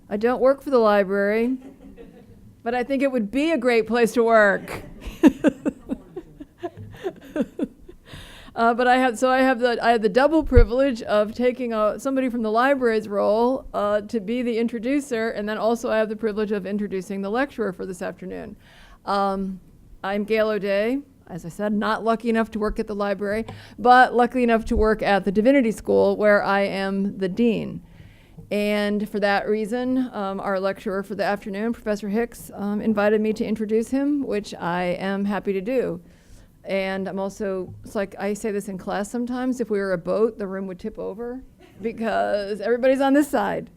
I don't work for the library, but I think it would be a great place to work. But I have the double privilege of taking somebody from the library's role to be the introducer, and then also I have the privilege of introducing the lecturer for this afternoon. I'm Gail O'Day. As I said, not lucky enough to work at the library, but lucky enough to work at the Divinity School, where I am the dean. And for that reason, our lecturer for the afternoon, Professor Hicks, invited me to introduce him, which I am happy to do. And I'm also, it's like I say this in class sometimes, if we were a boat, the room would tip over because everybody's on this side.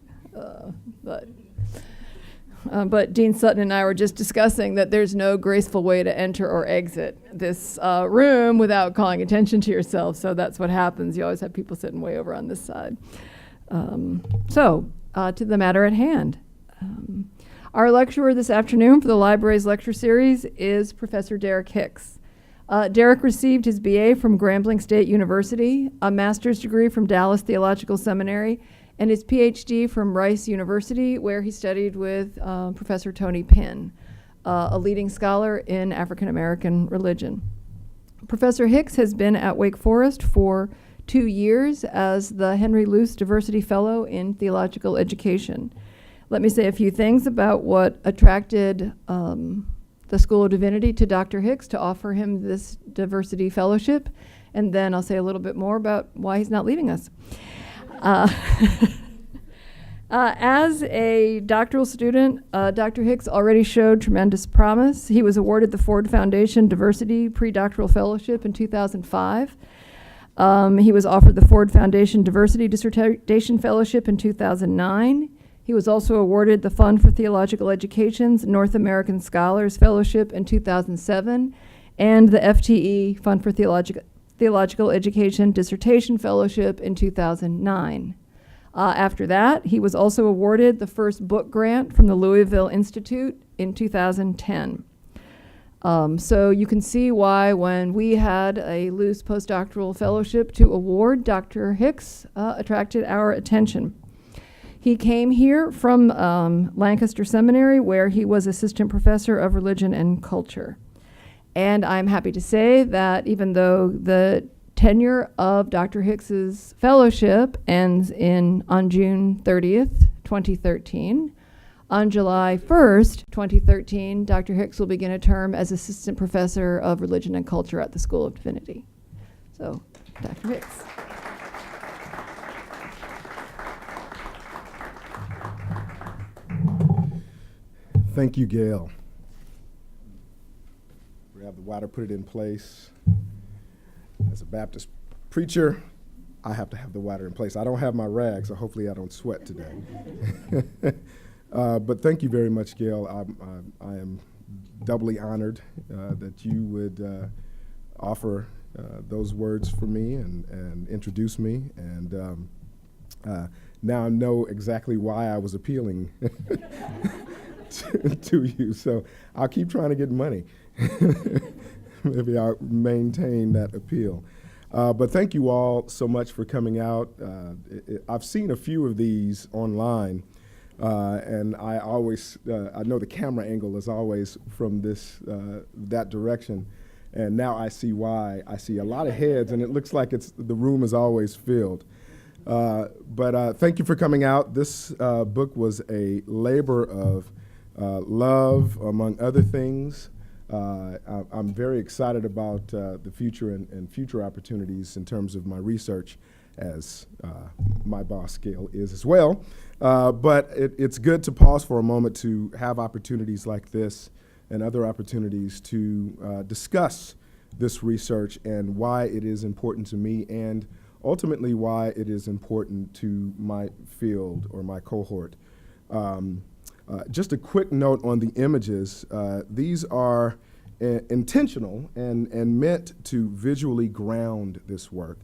But Dean Sutton and I were just discussing that there's no graceful way to enter or exit this room without calling attention to yourself. So that's what happens. You always have people sitting way over on this side. To the matter at hand. Our lecturer this afternoon for the library's lecture series is Professor Derek Hicks. Derek received his BA from Grambling State University, a master's degree from Dallas Theological Seminary, and his PhD from Rice University, where he studied with Professor Tony Pinn, a leading scholar in African American religion. Professor Hicks has been at Wake Forest for 2 years as the Henry Luce Diversity Fellow in Theological Education. Let me say a few things about what attracted the School of Divinity to Dr. Hicks to offer him this diversity fellowship, and then I'll say a little bit more about why he's not leaving us. As a doctoral student, Dr. Hicks already showed tremendous promise. He was awarded the Ford Foundation Diversity Pre-Doctoral Fellowship in 2005. He was offered the Ford Foundation Diversity Dissertation Fellowship in 2009. He was also awarded the Fund for Theological Education's North American Scholars Fellowship in 2007 and the FTE Fund for Theological Education Dissertation Fellowship in 2009. After that, he was also awarded the first book grant from the Louisville Institute in 2010. So you can see why when we had a Luce postdoctoral fellowship to award, Dr. Hicks attracted our attention. He came here from Lancaster Seminary, where he was assistant professor of religion and culture. And I'm happy to say that even though the tenure of Dr. Hicks's fellowship ends on June 30th, 2013, on July 1st, 2013, Dr. Hicks will begin a term as assistant professor of religion and culture at the School of Divinity. So, Dr. Hicks. Thank you, Gail. We have the water, put it in place. As a Baptist preacher, I have to have the water in place. I don't have my rag, so hopefully I don't sweat today. But thank you very much, Gail. I am doubly honored that you would offer those words for me and introduce me. And now I know exactly why I was appealing to you. So I'll keep trying to get money. Maybe I'll maintain that appeal. But thank you all so much for coming out. I've seen a few of these online. And I always, I know the camera angle is always from that direction, and now I see why. I see a lot of heads, and it looks like the room is always filled. But thank you for coming out. This book was a labor of love, among other things. I'm very excited about the future and future opportunities in terms of my research, as my boss, Gail, is as well. But it's good to pause for a moment to have opportunities like this and other opportunities to discuss this research and why it is important to me, and ultimately why it is important to my field or my cohort. Just a quick note on the images. These are intentional and meant to visually ground this work.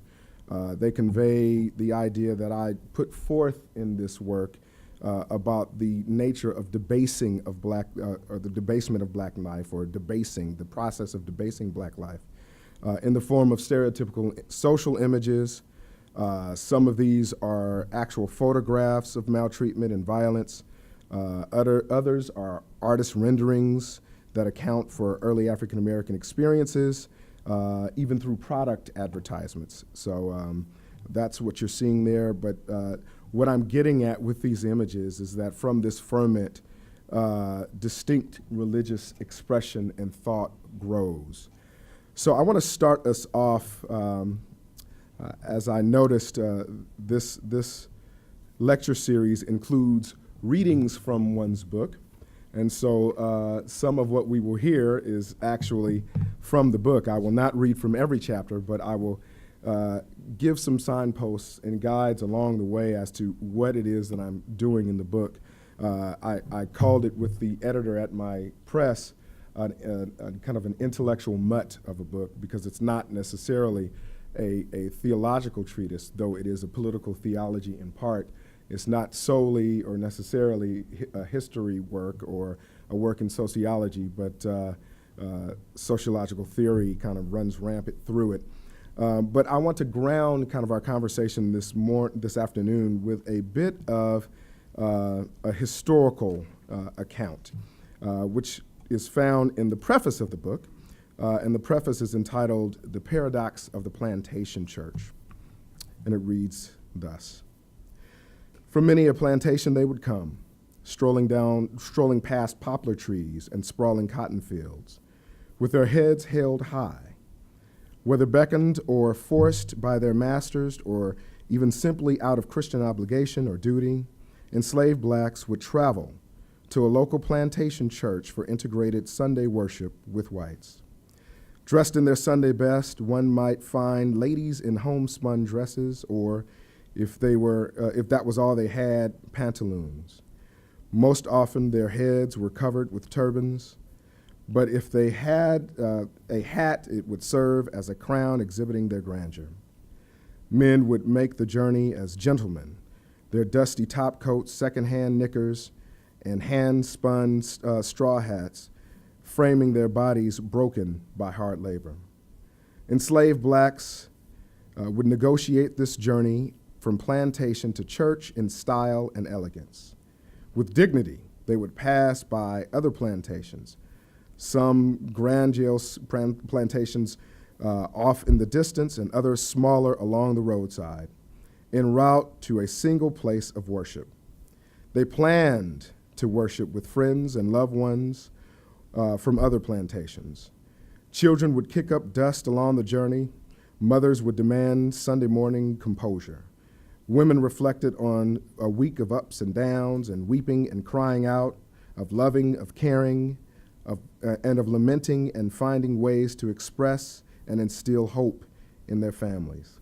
They convey the idea that I put forth in this work about the nature of debasing of black, or the debasement of black life, or debasing, the process of debasing black life, in the form of stereotypical social images. Some of these are actual photographs of maltreatment and violence. Others are artist renderings that account for early African American experiences, even through product advertisements. So that's what you're seeing there. But what I'm getting at with these images is that from this ferment, distinct religious expression and thought grows. So I want to start us off, as I noticed, this lecture series includes readings from one's book. And so some of what we will hear is actually from the book. I will not read from every chapter, but I will give some signposts and guides along the way as to what it is that I'm doing in the book. I called it, with the editor at my press, a kind of an intellectual mutt of a book, because it's not necessarily a theological treatise, though it is a political theology in part. It's not solely or necessarily a history work or a work in sociology, but sociological theory kind of runs rampant through it. But I want to ground kind of our conversation this afternoon with a bit of a historical account, which is found in the preface of the book. And the preface is entitled "The Paradox of the Plantation Church." And it reads thus. From many a plantation they would come, strolling past poplar trees and sprawling cotton fields, with their heads held high. Whether beckoned or forced by their masters, or even simply out of Christian obligation or duty, enslaved blacks would travel to a local plantation church for integrated Sunday worship with whites. Dressed in their Sunday best, one might find ladies in homespun dresses, or if that was all they had, pantaloons. Most often their heads were covered with turbans, but if they had a hat, it would serve as a crown exhibiting their grandeur. Men would make the journey as gentlemen, their dusty top coats, secondhand knickers, and hand-spun straw hats, framing their bodies broken by hard labor. Enslaved blacks would negotiate this journey from plantation to church in style and elegance. With dignity, they would pass by other plantations, some grandiose plantations off in the distance and others smaller along the roadside, en route to a single place of worship. They planned to worship with friends and loved ones from other plantations. Children would kick up dust along the journey. Mothers would demand Sunday morning composure. Women reflected on a week of ups and downs and weeping and crying out, of loving, of caring, and of lamenting and finding ways to express and instill hope in their families.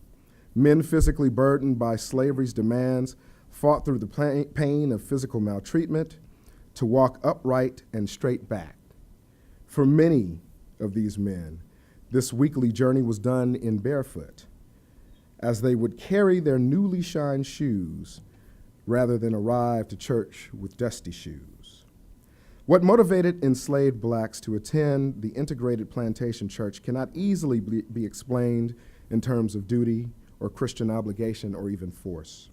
Men physically burdened by slavery's demands fought through the pain of physical maltreatment to walk upright and straight back. For many of these men, this weekly journey was done in barefoot, as they would carry their newly shined shoes rather than arrive to church with dusty shoes. What motivated enslaved blacks to attend the integrated plantation church cannot easily be explained in terms of duty or Christian obligation or even force.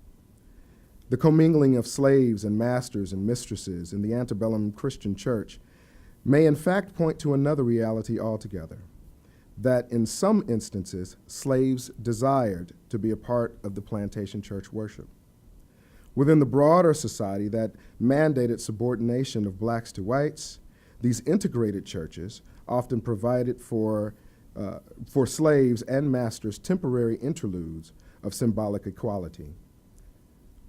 The commingling of slaves and masters and mistresses in the antebellum Christian church may in fact point to another reality altogether, that in some instances, slaves desired to be a part of the plantation church worship. Within the broader society that mandated subordination of blacks to whites, these integrated churches often provided for slaves and masters temporary interludes of symbolic equality,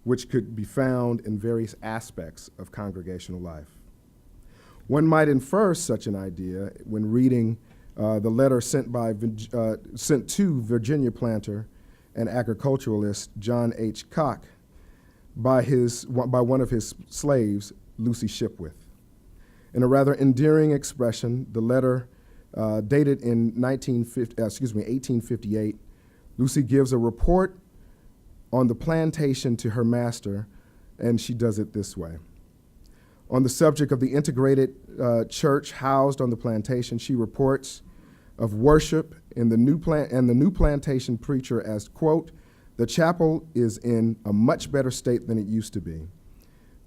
which could be found in various aspects of congregational life. One might infer such an idea when reading the letter sent to Virginia planter and agriculturalist John H. Cock by one of his slaves, Lucy Shipwith. In a rather endearing expression, the letter dated in 1858, Lucy gives a report on the plantation to her master, and she does it this way. On the subject of the integrated church housed on the plantation, she reports of worship in the new plantation preacher as, quote, "The chapel is in a much better state than it used to be.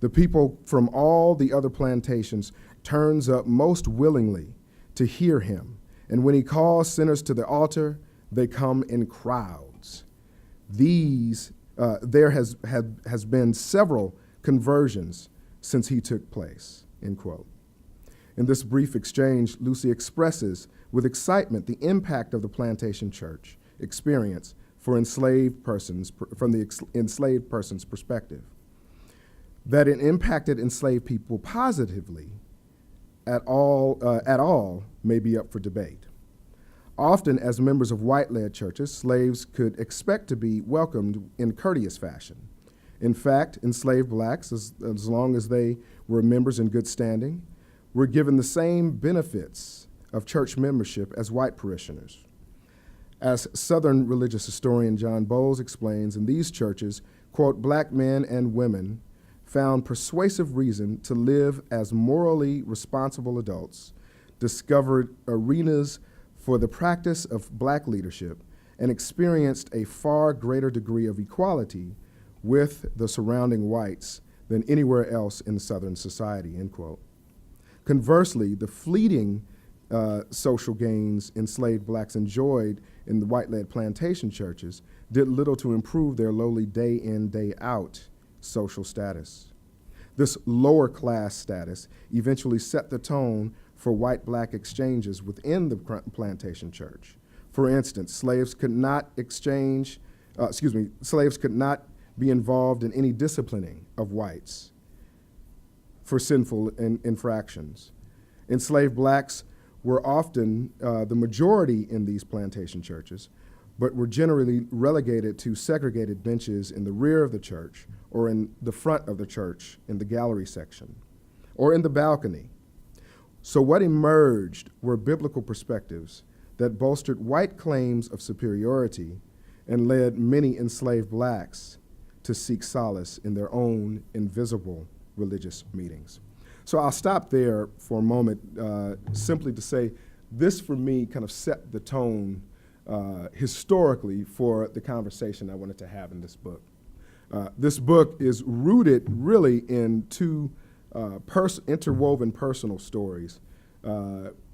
The people from all the other plantations turns up most willingly to hear him. And when he calls sinners to the altar, they come in crowds. There has been several conversions since he took place, end quote. In this brief exchange, Lucy expresses with excitement the impact of the plantation church experience for enslaved persons from the enslaved person's perspective. That it impacted enslaved people positively at all may be up for debate. Often, as members of white-led churches, slaves could expect to be welcomed in courteous fashion. In fact, enslaved blacks, as long as they were members in good standing, were given the same benefits of church membership as white parishioners. As Southern religious historian John Bowles explains, in these churches, quote, black men and women found persuasive reason to live as morally responsible adults, discovered arenas for the practice of black leadership, and experienced a far greater degree of equality with the surrounding whites than anywhere else in Southern society, end quote. Conversely, the fleeting social gains enslaved blacks enjoyed in the white-led plantation churches did little to improve their lowly day-in, day-out social status. This lower class status eventually set the tone for white-black exchanges within the plantation church. For instance, slaves could not be involved in any disciplining of whites for sinful infractions. Enslaved blacks were often the majority in these plantation churches, but were generally relegated to segregated benches in the rear of the church or in the front of the church in the gallery section or in the balcony. So what emerged were biblical perspectives that bolstered white claims of superiority and led many enslaved blacks to seek solace in their own invisible religious meetings. So I'll stop there for a moment simply to say this for me kind of set the tone historically for the conversation I wanted to have in this book. This book is rooted really in two interwoven personal stories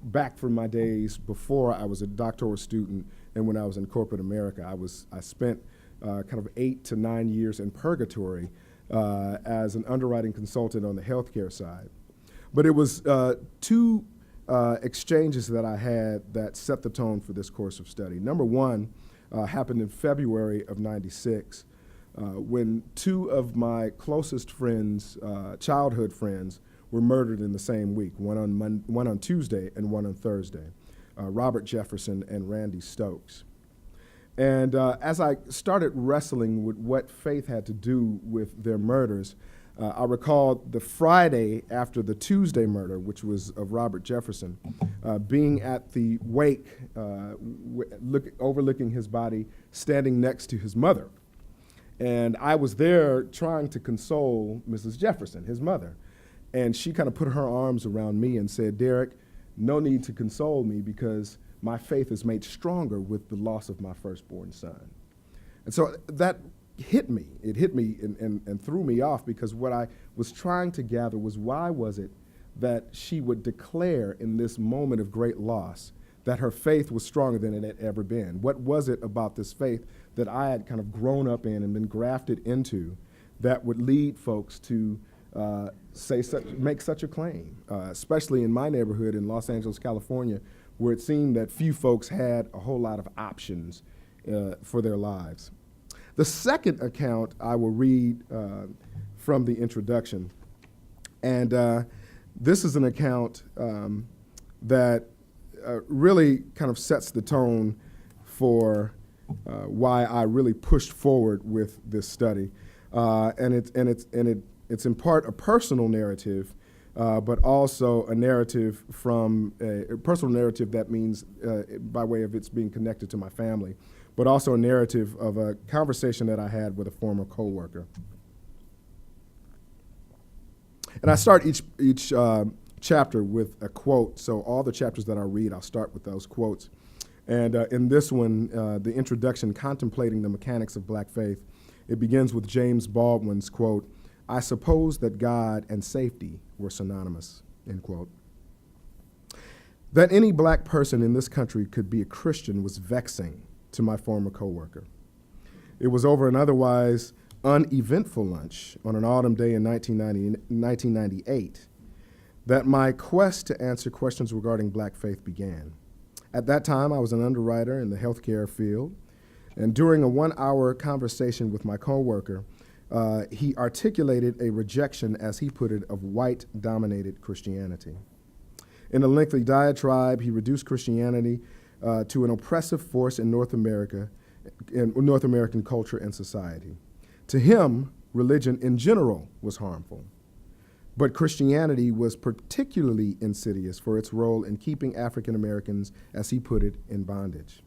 back from my days before I was a doctoral student and when I was in corporate America. I spent kind of 8 to 9 years in purgatory as an underwriting consultant on the healthcare side. But it was two exchanges that I had that set the tone for this course of study. Number one happened in February of '96 when two of my closest friends, childhood friends, were murdered in the same week, one on Tuesday and one on Thursday, Robert Jefferson and Randy Stokes. And as I started wrestling with what faith had to do with their murders, I recalled the Friday after the Tuesday murder, which was of Robert Jefferson, being at the wake, overlooking his body, standing next to his mother. And I was there trying to console Mrs. Jefferson, his mother. And she kind of put her arms around me and said, Derek, no need to console me because my faith is made stronger with the loss of my firstborn son. And so that hit me. It hit me and threw me off because what I was trying to gather was why was it that she would declare in this moment of great loss that her faith was stronger than it had ever been? What was it about this faith that I had kind of grown up in and been grafted into that would lead folks to make such a claim, especially in my neighborhood in Los Angeles, California, where it seemed that few folks had a whole lot of options for their lives. The second account I will read from the introduction, and this is an account that really kind of sets the tone for why I really pushed forward with this study, and it's in part a personal narrative, but also a narrative from a personal narrative that means by way of its being connected to my family, but also a narrative of a conversation that I had with a former coworker. And I start each chapter with a quote. So all the chapters that I read, I'll start with those quotes. And in this one, the introduction, Contemplating the Mechanics of Black Faith, it begins with James Baldwin's quote, I suppose that God and safety were synonymous, end quote. That any black person in this country could be a Christian was vexing to my former coworker. It was over an otherwise uneventful lunch on an autumn day in 1998 that my quest to answer questions regarding black faith began. At that time, I was an underwriter in the healthcare field, and during a 1-hour conversation with my coworker, he articulated a rejection, as he put it, of white-dominated Christianity. In a lengthy diatribe, he reduced Christianity to an oppressive force in North American culture and society. To him, religion in general was harmful, but Christianity was particularly insidious for its role in keeping African Americans, as he put it, in bondage.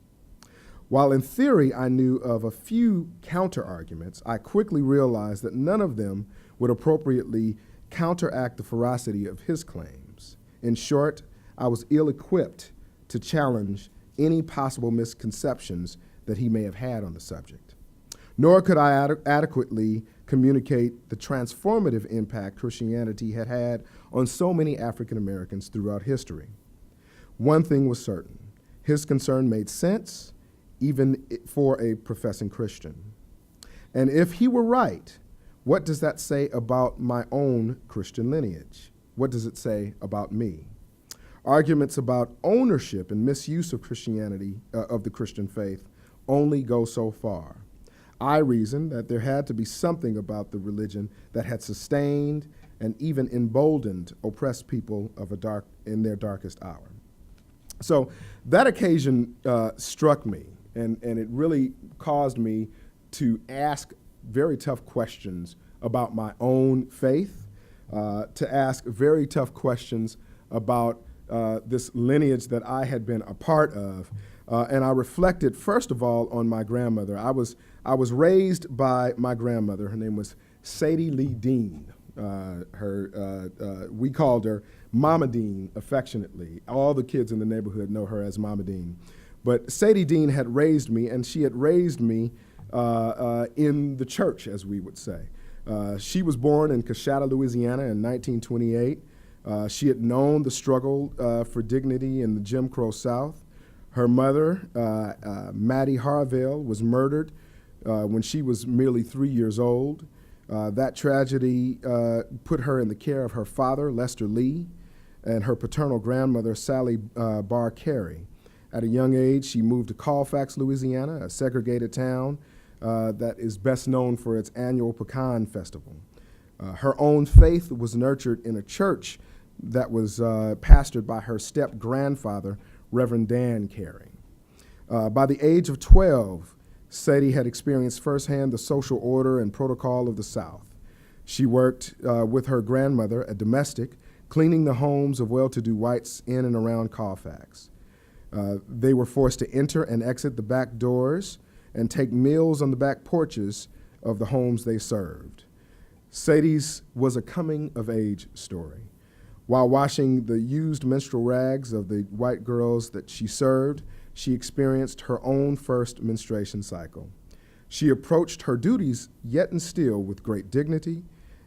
While in theory I knew of a few counter-arguments, I quickly realized that none of them would appropriately counteract the ferocity of his claims. In short, I was ill-equipped to challenge any possible misconceptions that he may have had on the subject. Nor could I adequately communicate the transformative impact Christianity had had on so many African Americans throughout history. One thing was certain: his concern made sense, even for a professing Christian. And if he were right, what does that say about my own Christian lineage? What does it say about me? Arguments about ownership and misuse of Christianity, of the Christian faith, only go so far. I reasoned that there had to be something about the religion that had sustained and even emboldened oppressed people in their darkest hour. So that occasion struck me, and it really caused me to ask very tough questions about my own faith, to ask very tough questions about this lineage that I had been a part of. And I reflected, first of all, on my grandmother. I was raised by my grandmother. Her name was Sadie Lee Dean. We called her Mama Dean affectionately. All the kids in the neighborhood know her as Mama Dean. But Sadie Dean had raised me, and she had raised me in the church, as we would say. She was born in Coshada, Louisiana in 1928. She had known the struggle for dignity in the Jim Crow South. Her mother, Maddie Harville, was murdered when she was merely 3 years old. That tragedy put her in the care of her father, Lester Lee, and her paternal grandmother, Sally Barr Carey. At a young age, she moved to Colfax, Louisiana, a segregated town that is best known for its annual pecan festival. Her own faith was nurtured in a church that was pastored by her step-grandfather, Reverend Dan Carey. By the age of 12, Sadie had experienced firsthand the social order and protocol of the South. She worked with her grandmother, a domestic, cleaning the homes of well-to-do whites in and around Colfax. They were forced to enter and exit the back doors and take meals on the back porches of the homes they served. Sadie's was a coming-of-age story. While washing the used menstrual rags of the white girls that she served, she experienced her own first menstruation cycle. She approached her duties yet and still with great dignity,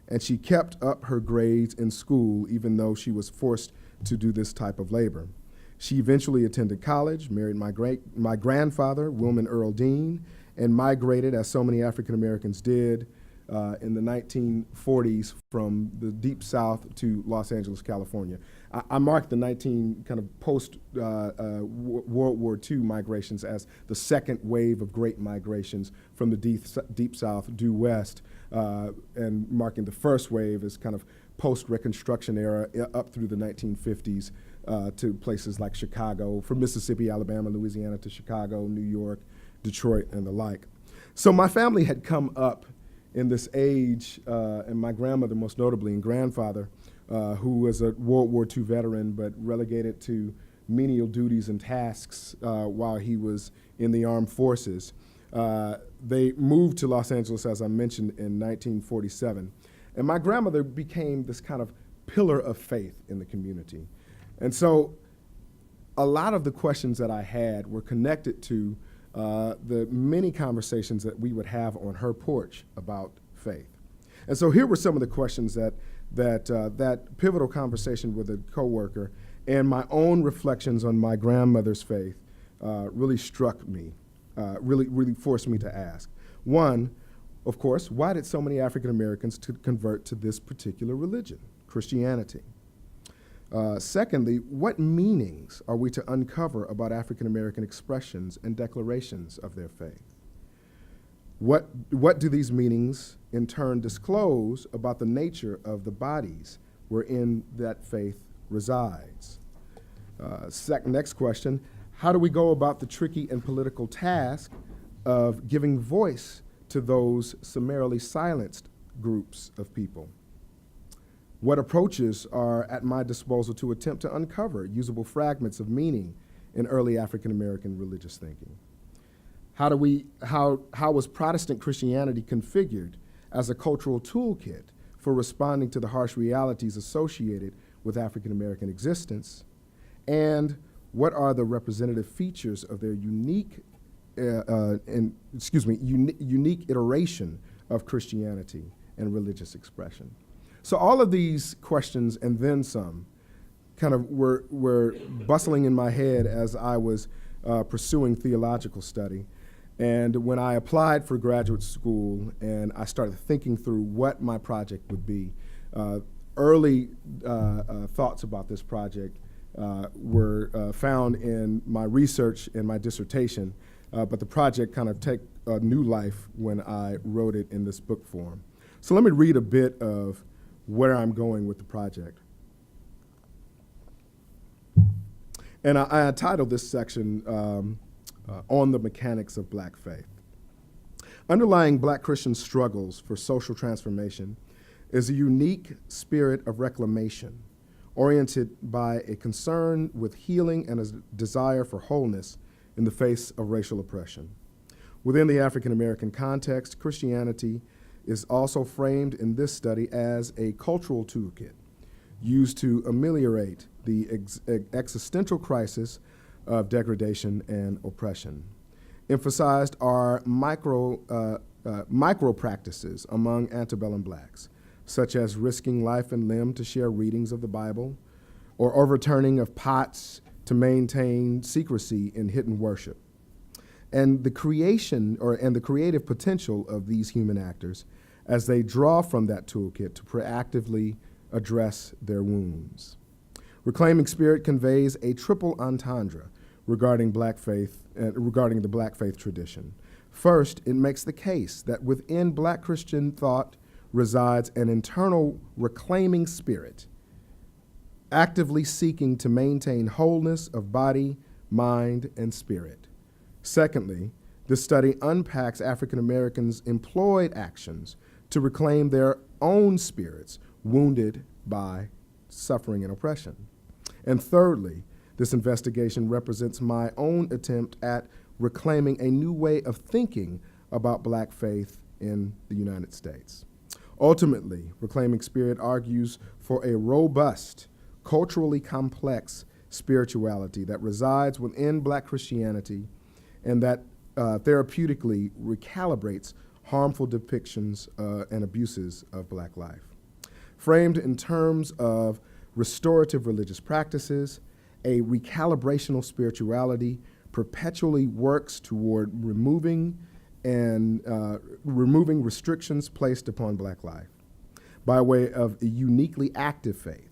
and she kept up her grades in school even though she was forced to do this type of labor. She eventually attended college, married my grandfather, Wilman Earl Dean, and migrated, as so many African Americans did, in the 1940s from the Deep South to Los Angeles, California. I marked the post World War II migrations as the second wave of great migrations from the Deep South due west, and marking the first wave as kind of post-Reconstruction era up through the 1950s to places like Chicago, from Mississippi, Alabama, Louisiana to Chicago, New York, Detroit, and the like. So my family had come up in this age, and my grandmother most notably, and grandfather, who was a World War II veteran but relegated to menial duties and tasks while he was in the armed forces. They moved to Los Angeles, as I mentioned, in 1947. And my grandmother became this kind of pillar of faith in the community. And so a lot of the questions that I had were connected to the many conversations that we would have on her porch about faith. And so here were some of the questions that pivotal conversation with a coworker and my own reflections on my grandmother's faith really struck me, really forced me to ask. One, of course, why did so many African Americans convert to this particular religion, Christianity? Secondly, what meanings are we to uncover about African American expressions and declarations of their faith? What do these meanings in turn disclose about the nature of the bodies wherein that faith resides? Next question, how do we go about the tricky and political task of giving voice to those summarily silenced groups of people? What approaches are at my disposal to attempt to uncover usable fragments of meaning in early African American religious thinking? How was Protestant Christianity configured as a cultural toolkit for responding to the harsh realities associated with African American existence? And what are the representative features of their unique iteration of Christianity and religious expression? So all of these questions and then some kind of were bustling in my head as I was pursuing theological study. And when I applied for graduate school and I started thinking through what my project would be, early thoughts about this project were found in my research and my dissertation, but the project kind of took a new life when I wrote it in this book form. So let me read a bit of where I'm going with the project. And I titled this section, On the Mechanics of Black Faith. Underlying Black Christian struggles for social transformation is a unique spirit of reclamation, oriented by a concern with healing and a desire for wholeness in the face of racial oppression. Within the African American context, Christianity is also framed in this study as a cultural toolkit used to ameliorate the existential crisis of degradation and oppression. Emphasized are micro practices among antebellum blacks, such as risking life and limb to share readings of the Bible, or overturning of pots to maintain secrecy in hidden worship. And the creative potential of these human actors as they draw from that toolkit to proactively address their wounds. Reclaiming Spirit conveys a triple entendre regarding Black faith, regarding the Black faith tradition. First, it makes the case that within Black Christian thought resides an internal reclaiming spirit, actively seeking to maintain wholeness of body, mind, and spirit. Secondly, this study unpacks African Americans' employed actions to reclaim their own spirits wounded by suffering and oppression. And thirdly, this investigation represents my own attempt at reclaiming a new way of thinking about Black faith in the United States. Ultimately, Reclaiming Spirit argues for a robust, culturally complex spirituality that resides within Black Christianity and that therapeutically recalibrates harmful depictions and abuses of Black life. Framed in terms of restorative religious practices, a recalibrational spirituality perpetually works toward removing restrictions placed upon Black life. By way of a uniquely active faith,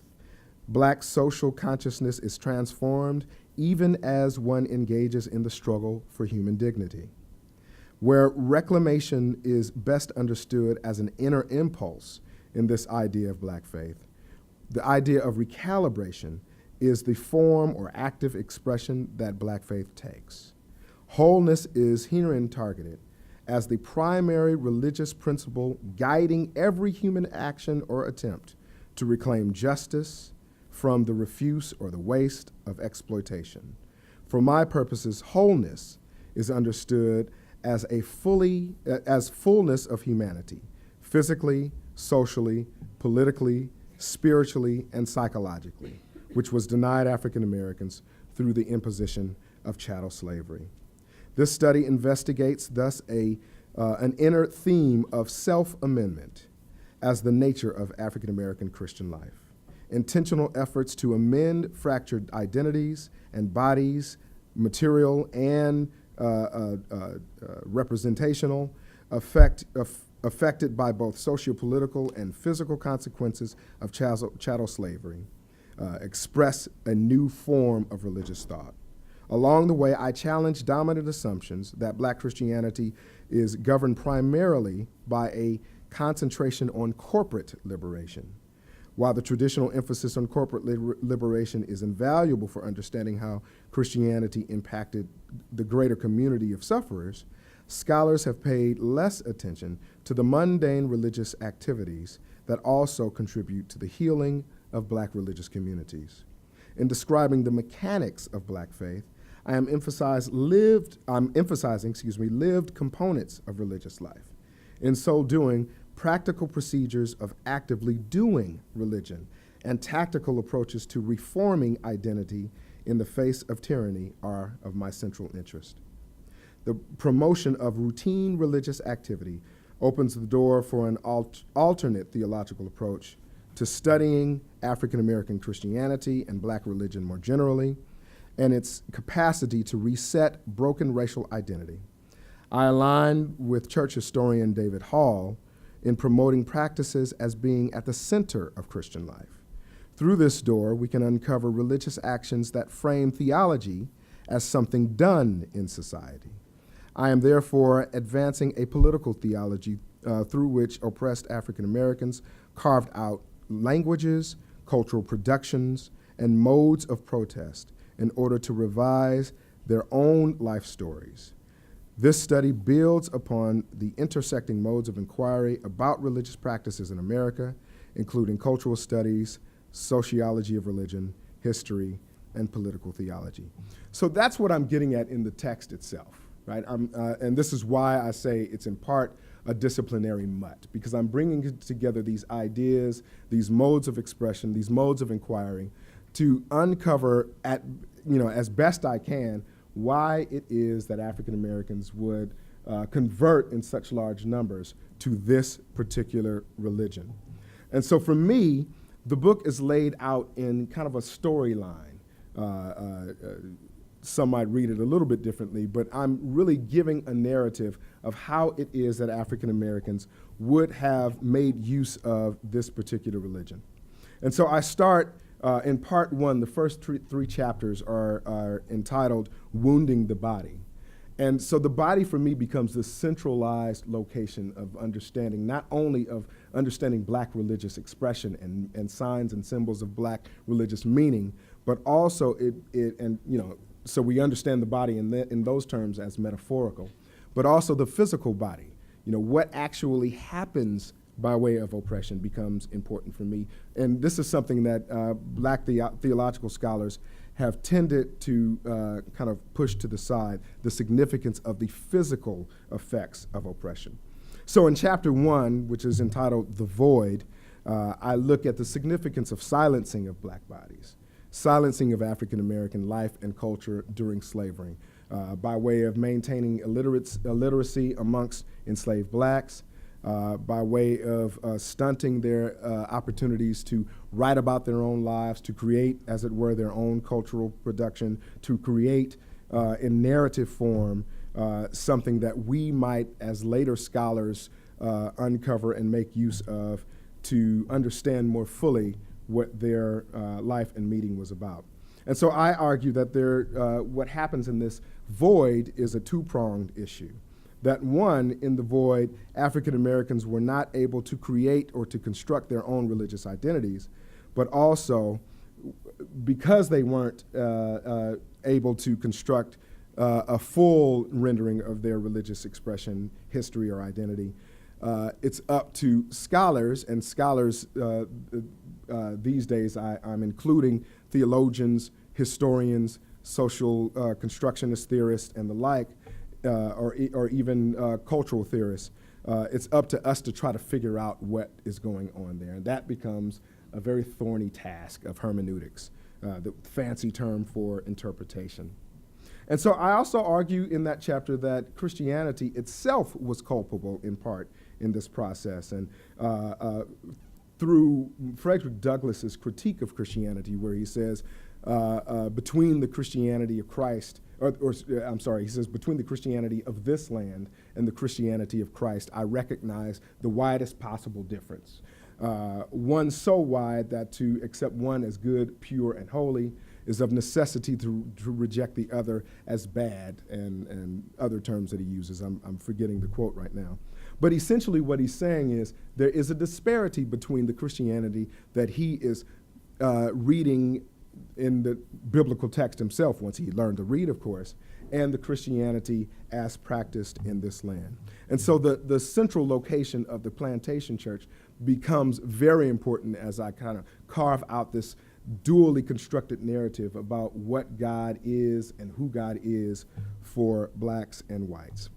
Black social consciousness is transformed even as one engages in the struggle for human dignity. Where reclamation is best understood as an inner impulse in this idea of Black faith, the idea of recalibration is the form or active expression that Black faith takes. Wholeness is herein targeted as the primary religious principle guiding every human action or attempt to reclaim justice from the refuse or the waste of exploitation. For my purposes, wholeness is understood as fullness of humanity, physically, socially, politically, spiritually, and psychologically, which was denied African Americans through the imposition of chattel slavery. This study investigates thus an inner theme of self-amendment as the nature of African American Christian life. Intentional efforts to amend fractured identities and bodies, material and representational, affected by both sociopolitical and physical consequences of chattel slavery, express a new form of religious thought. Along the way, I challenge dominant assumptions that Black Christianity is governed primarily by a concentration on corporate liberation. While the traditional emphasis on corporate liberation is invaluable for understanding how Christianity impacted the greater community of sufferers, scholars have paid less attention to the mundane religious activities that also contribute to the healing of Black religious communities. In describing the mechanics of Black faith, I'm emphasizing lived components of religious life. In so doing, practical procedures of actively doing religion and tactical approaches to reforming identity in the face of tyranny are of my central interest. The promotion of routine religious activity opens the door for an alternate theological approach to studying African American Christianity and Black religion more generally, and its capacity to reset broken racial identity. I align with church historian David Hall in promoting practices as being at the center of Christian life. Through this door, we can uncover religious actions that frame theology as something done in society. I am therefore advancing a political theology through which oppressed African Americans carved out languages, cultural productions, and modes of protest in order to revise their own life stories. This study builds upon the intersecting modes of inquiry about religious practices in America, including cultural studies, sociology of religion, history, and political theology. So that's what I'm getting at in the text itself, right? And this is why I say it's in part a disciplinary mutt, because I'm bringing together these ideas, these modes of expression, these modes of inquiry, to uncover as best I can why it is that African Americans would convert in such large numbers to this particular religion. And so for me, the book is laid out in kind of a storyline. Some might read it a little bit differently, but I'm really giving a narrative of how it is that African Americans would have made use of this particular religion. And so I start in part one. The first three chapters are entitled Wounding the Body. And so the body for me becomes the centralized location of understanding, not only of understanding Black religious expression and signs and symbols of Black religious meaning, but also so we understand the body in those terms as metaphorical, but also the physical body. What actually happens by way of oppression becomes important for me. And this is something that Black theological scholars have tended to kind of push to the side, the significance of the physical effects of oppression. So in chapter 1, which is entitled The Void, I look at the significance of silencing of Black bodies, silencing of African American life and culture during slavery, by way of maintaining illiteracy amongst enslaved Blacks, by way of stunting their opportunities to write about their own lives, to create, as it were, their own cultural production, to create in narrative form something that we might, as later scholars, uncover and make use of to understand more fully what their life and meeting was about. And so I argue that what happens in this void is a two-pronged issue. That one, in the void, African Americans were not able to create or to construct their own religious identities, but also because they weren't able to construct a full rendering of their religious expression, history, or identity, it's up to scholars, and scholars these days I'm including theologians, historians, social constructionist theorists, and the like, or even cultural theorists. It's up to us to try to figure out what is going on there. And that becomes a very thorny task of hermeneutics, the fancy term for interpretation. And so I also argue in that chapter that Christianity itself was culpable in part in this process. And through Frederick Douglass's critique of Christianity, where he says, between the Christianity of Christ, he says, between the Christianity of this land and the Christianity of Christ, I recognize the widest possible difference. One so wide that to accept one as good, pure, and holy is of necessity to reject the other as bad, and other terms that he uses. I'm forgetting the quote right now. But essentially what he's saying is there is a disparity between the Christianity that he is reading in the biblical text himself, once he learned to read, of course, and the Christianity as practiced in this land. And so the central location of the plantation church becomes very important as I kind of carve out this dually constructed narrative about what God is and who God is for blacks and whites.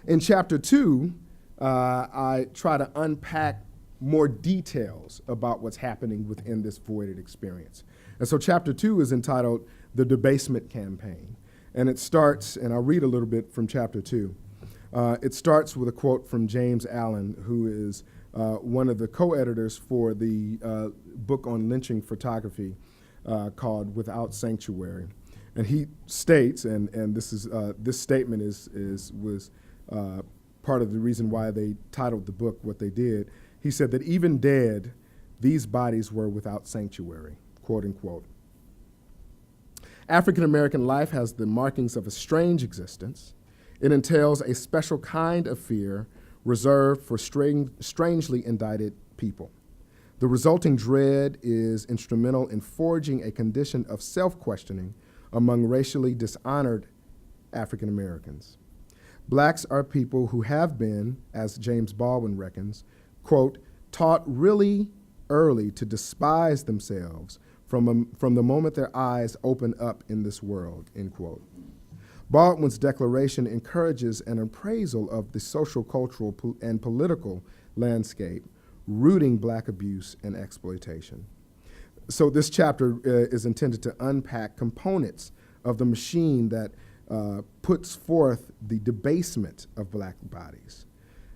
In chapter 2, I try to unpack more details about what's happening within this voided experience. And so chapter 2 is entitled The Debasement Campaign. And it starts, and I'll read a little bit from chapter 2. It starts with a quote from James Allen, who is one of the co-editors for the book on lynching photography called Without Sanctuary. And he states, and this statement was part of the reason why they titled the book what they did. He said that even dead, these bodies were without sanctuary, quote unquote. African American life has the markings of a strange existence. It entails a special kind of fear reserved for strangely indicted people. The resulting dread is instrumental in forging a condition of self-questioning among racially dishonored African Americans. Blacks are people who have been, as James Baldwin reckons, quote, taught really early to despise themselves from the moment their eyes open up in this world, end quote. Baldwin's declaration encourages an appraisal of the social, cultural, and political landscape rooting black abuse and exploitation. So this chapter is intended to unpack components of the machine that puts forth the debasement of black bodies.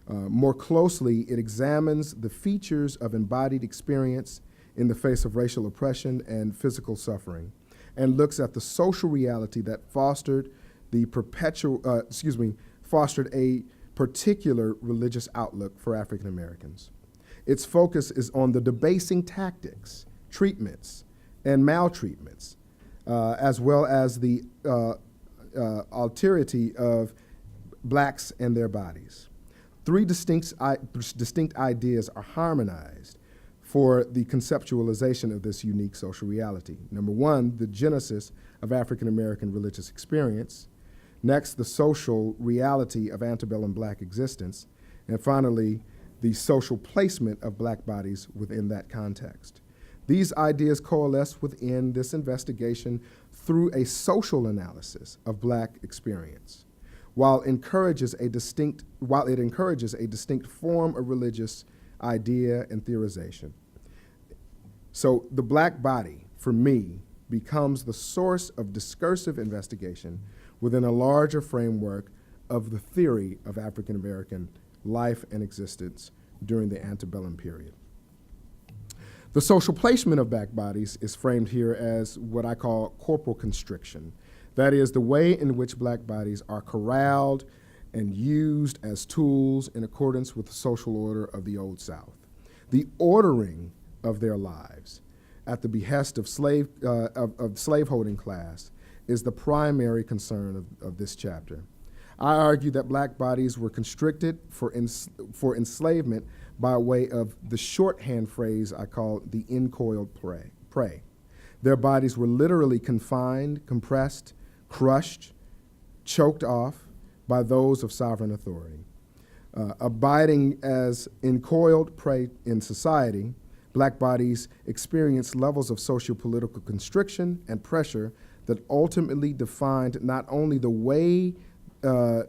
More closely, it examines the features of embodied experience in the face of racial oppression and physical suffering, and looks at the social reality that fostered a particular religious outlook for African Americans. Its focus is on the debasing tactics, treatments, and maltreatments, as well as the alterity of blacks and their bodies. Three distinct ideas are harmonized for the conceptualization of this unique social reality. Number one, the genesis of African American religious experience. Next, the social reality of antebellum black existence. And finally, the social placement of black bodies within that context. These ideas coalesce within this investigation through a social analysis of black experience, while it encourages a distinct form of religious idea and theorization. So the black body, for me, becomes the source of discursive investigation within a larger framework of the theory of African American life and existence during the antebellum period. The social placement of black bodies is framed here as what I call corporal constriction. That is, the way in which black bodies are corralled and used as tools in accordance with the social order of the Old South. The ordering of their lives at the behest of slaveholding class is the primary concern of this chapter. I argue that black bodies were constricted for enslavement by way of the shorthand phrase I call the encoiled prey. Their bodies were literally confined, compressed, crushed, choked off by those of sovereign authority. Abiding as encoiled prey in society, black bodies experienced levels of socio-political constriction and pressure that ultimately defined not only the way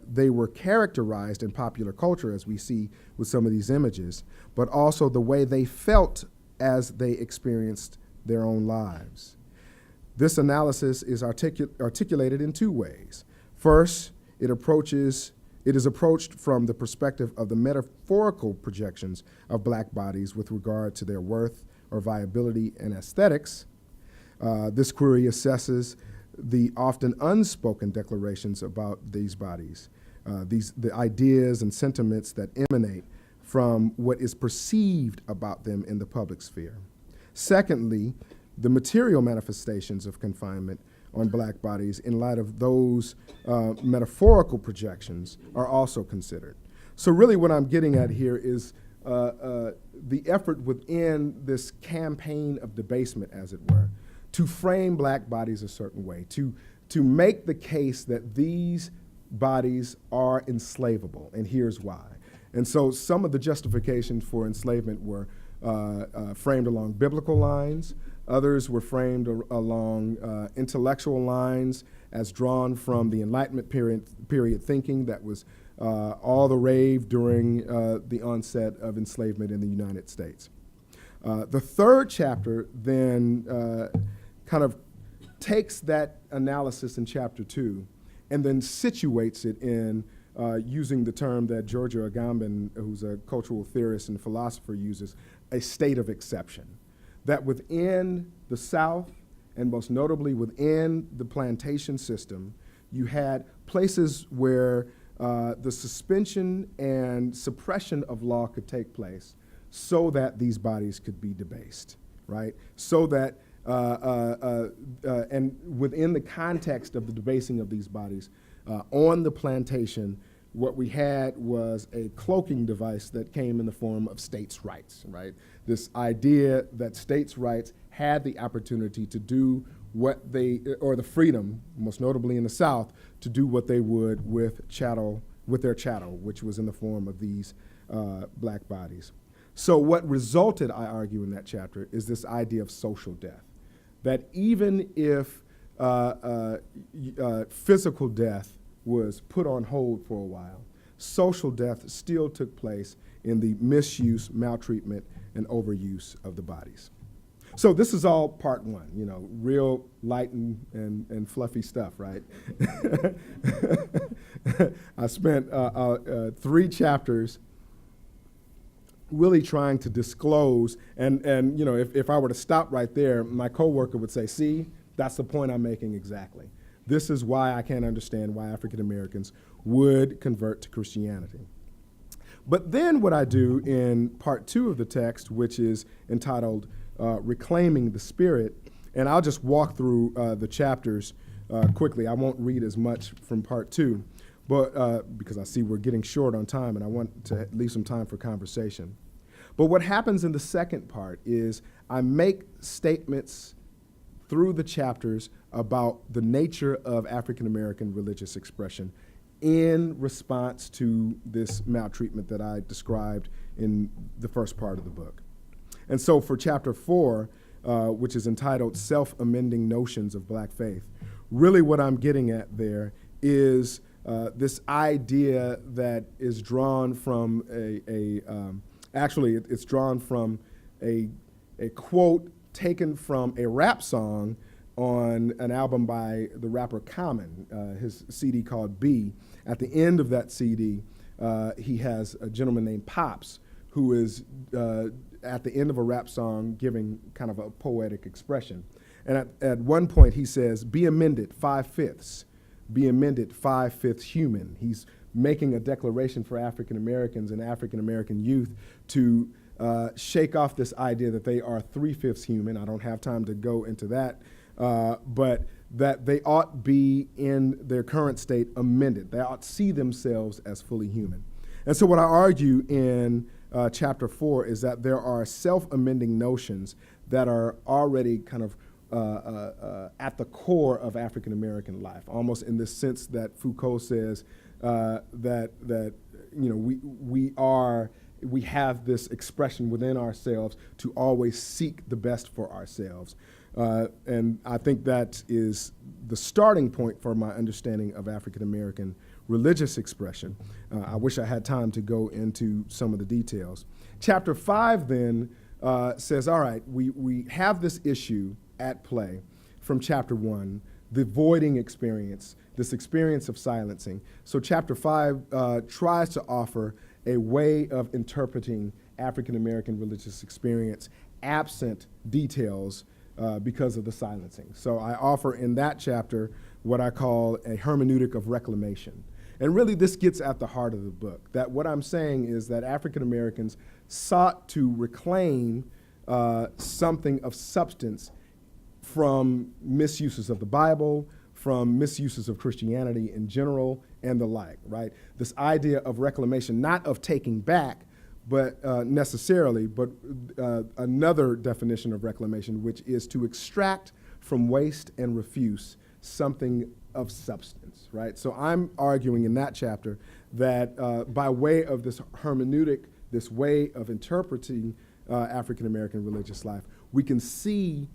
they were characterized in popular culture, as we see with some of these images, but also the way they felt as they experienced their own lives. This analysis is articulated in two ways. First, it it is approached from the perspective of the metaphorical projections of black bodies with regard to their worth or viability and aesthetics. This query assesses the often unspoken declarations about these bodies, the ideas and sentiments that emanate from what is perceived about them in the public sphere. Secondly, the material manifestations of confinement on black bodies in light of those metaphorical projections are also considered. So really what I'm getting at here is the effort within this campaign of debasement, as it were, to frame black bodies a certain way, to make the case that these bodies are enslavable, and here's why. And so some of the justifications for enslavement were framed along biblical lines. Others were framed along intellectual lines as drawn from the Enlightenment period thinking that was all the rave during the onset of enslavement in the United States. The third chapter then kind of takes that analysis in chapter 2 and then situates it in using the term that Georgia Agamben, who's a cultural theorist and philosopher, uses, a state of exception. That within the South, and most notably within the plantation system, you had places where the suspension and suppression of law could take place so that these bodies could be debased, right? So that, and within the context of the debasing of these bodies, on the plantation, what we had was a cloaking device that came in the form of states' rights, right? This idea that states' rights had the opportunity to do what they, or the freedom, most notably in the South, to do what they would with chattel, with their chattel, which was in the form of these black bodies. So what resulted, I argue, in that chapter is this idea of social death. That even if physical death was put on hold for a while, social death still took place in the misuse, maltreatment, and overuse of the bodies. So this is all part one, you know, real light and fluffy stuff, right? I spent 3 chapters really trying to disclose, and you know, if I were to stop right there, my coworker would say, see, that's the point I'm making exactly. This is why I can't understand why African Americans would convert to Christianity. But then what I do in part 2 of the text, which is entitled Reclaiming the Spirit, and I'll just walk through the chapters quickly. I won't read as much from part 2, but because I see we're getting short on time and I want to leave some time for conversation. But what happens in the second part is I make statements through the chapters about the nature of African American religious expression in response to this maltreatment that I described in the first part of the book. And so for chapter 4, which is entitled Self-Amending Notions of Black Faith, really what I'm getting at there is this idea that is drawn from actually it's drawn from a quote taken from a rap song on an album by the rapper Common, his CD called B. At the end of that CD, he has a gentleman named Pops who is at the end of a rap song giving kind of a poetic expression. And at one point he says, be amended 5/5, be amended 5/5 human. He's making a declaration for African Americans and African American youth to shake off this idea that they are 3/5 human. I don't have time to go into that, but that they ought be in their current state amended. They ought to see themselves as fully human. And so what I argue in chapter 4 is that there are self-amending notions that are already kind of at the core of African American life, almost in the sense that Foucault says that you know we have this expression within ourselves to always seek the best for ourselves. And I think that is the starting point for my understanding of African American religious expression. I wish I had time to go into some of the details. Chapter 5 then says, all right, we have this issue at play from chapter 1 the voiding experience, this experience of silencing. So chapter 5 tries to offer a way of interpreting African American religious experience absent details because of the silencing. So I offer in that chapter what I call a hermeneutic of reclamation. And really this gets at the heart of the book, that what I'm saying is that African Americans sought to reclaim something of substance from misuses of the Bible, from misuses of Christianity in general, and the like, right? This idea of reclamation, not of taking back, but necessarily, but another definition of reclamation, which is to extract from waste and refuse something of substance, right? So I'm arguing in that chapter that by way of this hermeneutic, this way of interpreting African American religious life, we can see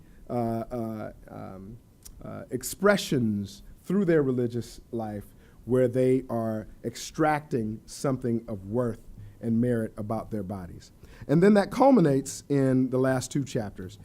expressions through their religious life where they are extracting something of worth and merit about their bodies. And then that culminates in the last two chapters.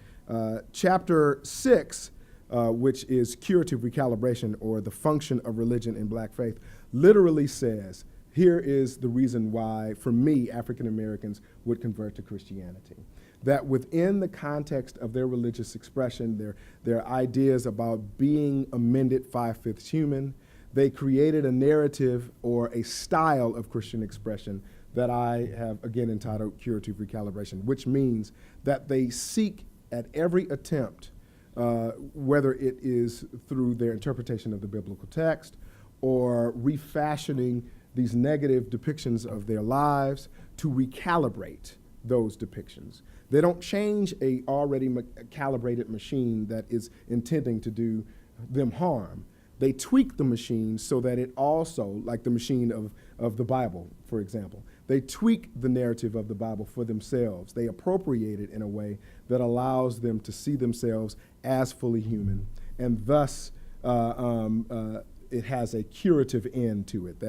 Chapter 6, which is curative recalibration, or the function of religion in black faith, literally says, here is the reason why, for me, African Americans would convert to Christianity. That within the context of their religious expression, their ideas about being amended 5/5 human, they created a narrative or a style of Christian expression that I have, again, entitled curative recalibration, which means that they seek at every attempt, whether it is through their interpretation of the biblical text or refashioning these negative depictions of their lives, to recalibrate those depictions. They don't change a already calibrated machine that is intending to do them harm. They tweak the machine so that it also, like the machine of the Bible, for example, they tweak the narrative of the Bible for themselves. They appropriate it in a way that allows them to see themselves as fully human, and thus it has a curative end to it,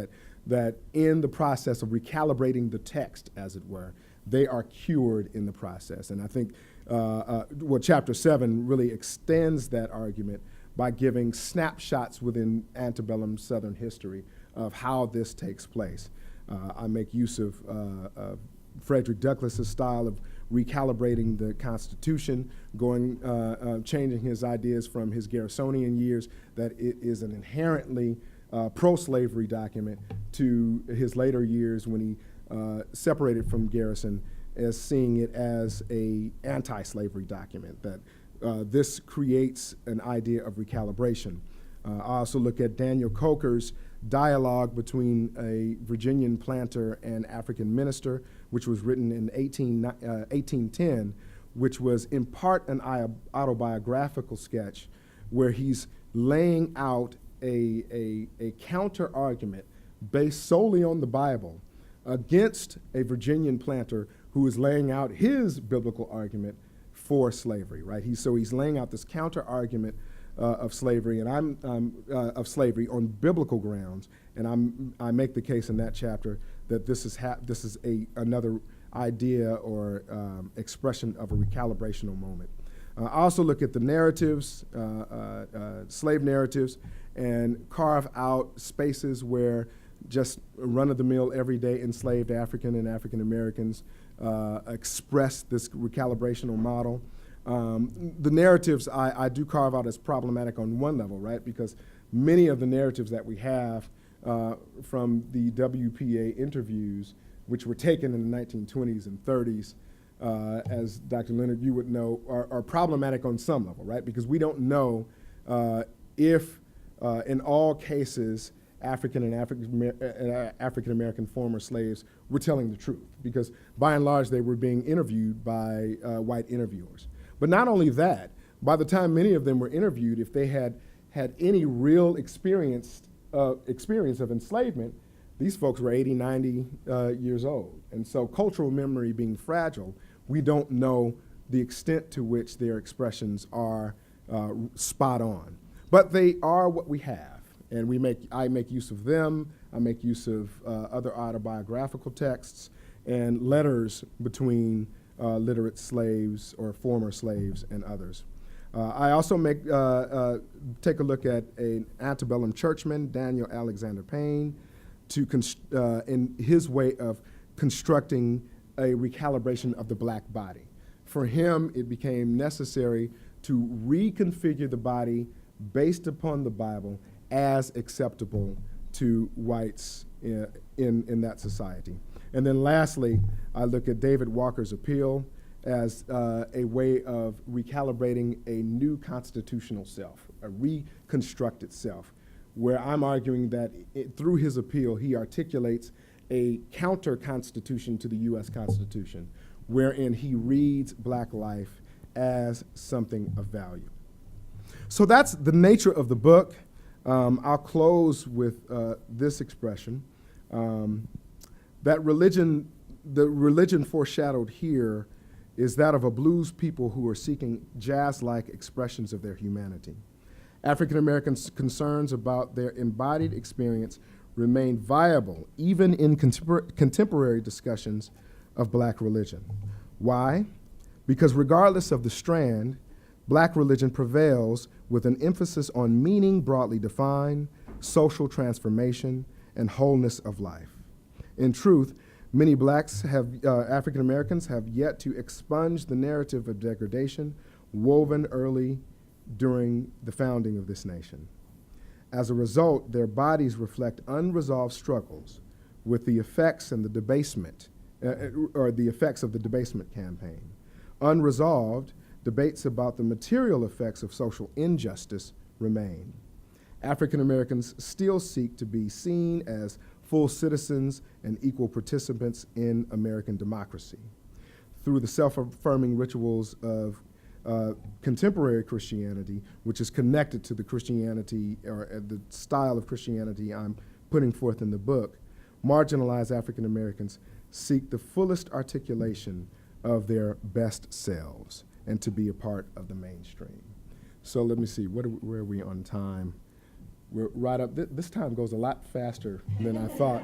that in the process of recalibrating the text, as it were, they are cured in the process. And I think chapter 7 really extends that argument by giving snapshots within antebellum Southern history of how this takes place. I make use of Frederick Douglass's style of recalibrating the Constitution, changing his ideas from his Garrisonian years, that it is an inherently pro-slavery document, to his later years when he separated from Garrison, as seeing it as a anti-slavery document, that this creates an idea of recalibration. I also look at Daniel Coker's dialogue between a Virginian planter and African minister, which was written in 1810, which was in part an autobiographical sketch where he's laying out a counter argument based solely on the Bible against a Virginian planter who is laying out his biblical argument for slavery, right? He's laying out this counter argument of slavery, and of slavery on biblical grounds, and I make the case in that chapter that this is another idea or expression of a recalibrational moment. I also look at the narratives, slave narratives, and carve out spaces where just run-of-the-mill, everyday enslaved African and African Americans express this recalibrational model. The narratives I do carve out as problematic on one level, right? Because many of the narratives that we have from the WPA interviews, which were taken in the 1920s and 30s, as Dr. Leonard, you would know, are problematic on some level, right? Because we don't know if, in all cases, African and African American former slaves were telling the truth, because by and large they were being interviewed by white interviewers. But not only that, by the time many of them were interviewed, if they had any real experience of enslavement, these folks were 80, 90 years old. And so cultural memory being fragile, we don't know the extent to which their expressions are spot on. But they are what we have. And I make use of them. I make use of other autobiographical texts and letters between literate slaves or former slaves and others. I also take a look at an antebellum churchman, Daniel Alexander Payne, in his way of constructing a recalibration of the black body. For him, it became necessary to reconfigure the body based upon the Bible as acceptable to whites in that society. And then lastly, I look at David Walker's appeal as a way of recalibrating a new constitutional self, a reconstructed self, where I'm arguing that through his appeal, he articulates a counter-constitution to the U.S. Constitution, wherein he reads black life as something of value. So that's the nature of the book. I'll close with this expression, that the religion foreshadowed here is that of a blues people who are seeking jazz-like expressions of their humanity. African Americans' concerns about their embodied experience remain viable even in contemporary discussions of black religion. Why? Because regardless of the strand, black religion prevails with an emphasis on meaning broadly defined, social transformation, and wholeness of life. In truth, many blacks African Americans have yet to expunge the narrative of degradation woven early during the founding of this nation. As a result, their bodies reflect unresolved struggles with the effects and the debasement, or the effects of the debasement campaign. Unresolved, debates about the material effects of social injustice remain. African Americans still seek to be seen as full citizens and equal participants in American democracy. Through the self-affirming rituals of contemporary Christianity, which is connected to the Christianity or the style of Christianity I'm putting forth in the book, marginalized African Americans seek the fullest articulation of their best selves and to be a part of the mainstream. So let me see, where are we on time? We're right up, this time goes a lot faster than I thought.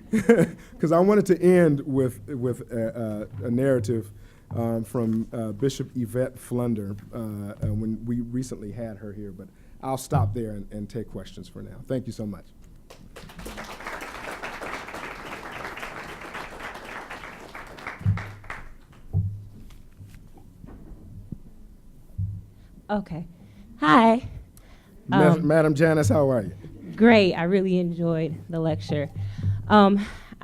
Because I wanted to end with a narrative from Bishop Yvette Flunder when we recently had her here, but I'll stop there and take questions for now. Thank you so much. Okay. Hi. Madam Janice, how are you? Great. I really enjoyed the lecture. I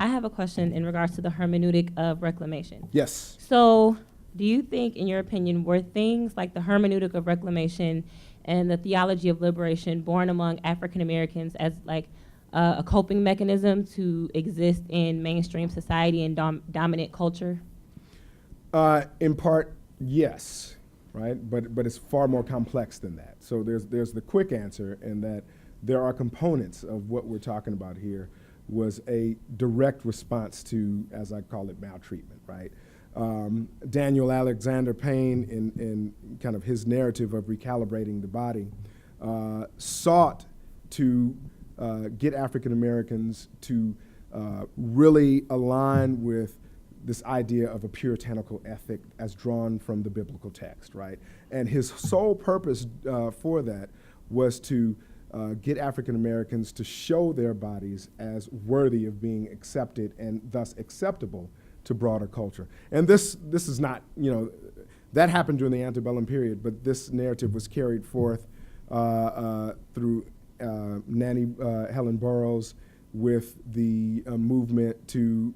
have a question in regards to the hermeneutic of reclamation. Yes. So do you think, in your opinion, were things like the hermeneutic of reclamation and the theology of liberation born among African Americans as like a coping mechanism to exist in mainstream society and dominant culture? In part, yes, right? But it's far more complex than that. So there's the quick answer in that there are components of what we're talking about here was a direct response to, as I call it, maltreatment, right? Daniel Alexander Payne, in kind of his narrative of recalibrating the body, sought to get African Americans to really align with this idea of a puritanical ethic as drawn from the biblical text, right? And his sole purpose for that was to get African Americans to show their bodies as worthy of being accepted and thus acceptable to broader culture. And this is not, that happened during the antebellum period, but this narrative was carried forth through Nanny Helen Burroughs with the movement to